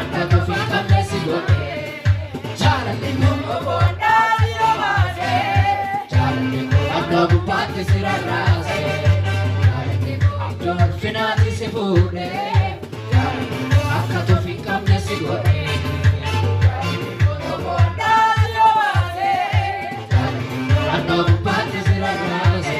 akka tufii qabne si godhe jaalalli koo booddaa si obaase jaalalli koo akka gubbaatti si rarraase jaalalli koo akka ulfinaatti si fuudhe jaalalli koo akka tufii qabne si godhe jaalalli koo booddaa si obaase jaalalli koo akka gubbaatti si rarraase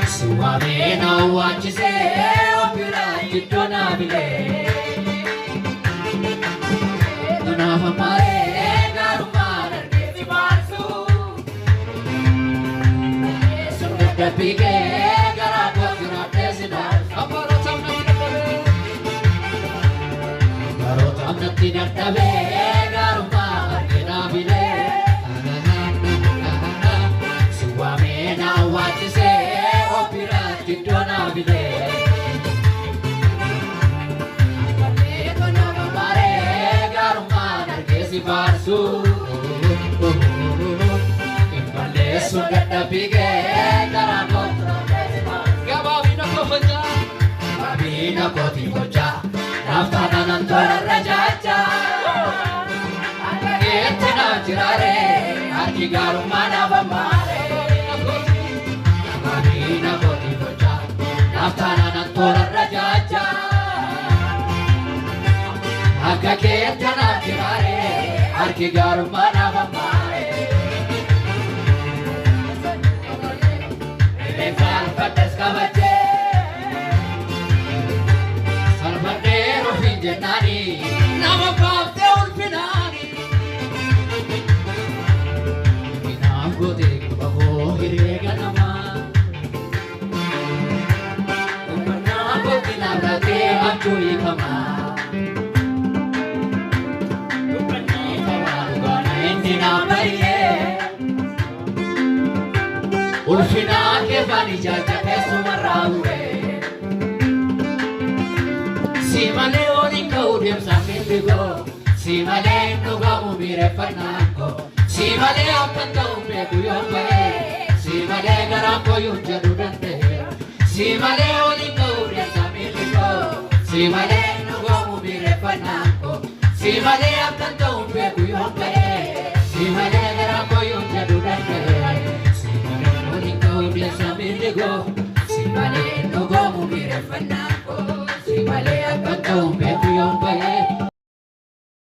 Suamena wachise opira kitona bile Dona hamare garumara devi marsu Sundar pike garako girate sidar Amaro tamnati nattabe garumara kena bile Suamena wachise opira kitona bile Dona hamare garumara kesi barsu Imbale sundar pike garako Gababina kofaja Gababina koti koja Naftana nantora rajaja Etina jirare Arki garumana bamare Gababina koti koja Naftana nantora rajaja Akka ketana jirare Arki garumana bamare Refal patas kabaje Salvadero fingenani Nama kapte ulfinani Minangote kubaho hirega nama Umanako kinabate amchui kama Ulfina ke bani jaja kesu marawe Simale oni kaudem samitigo Simale nuga umire fanako Simale apanta umre kuyombe Simale garako yunjadu dante Simale oni kaudem samitigo Simale nuga umire fanako Simale apanta umre kuyombe Simale garako yunjadu dante Simale oni kaudem samitigo Simale nuga umire fanako Simale apanta umre kuyombe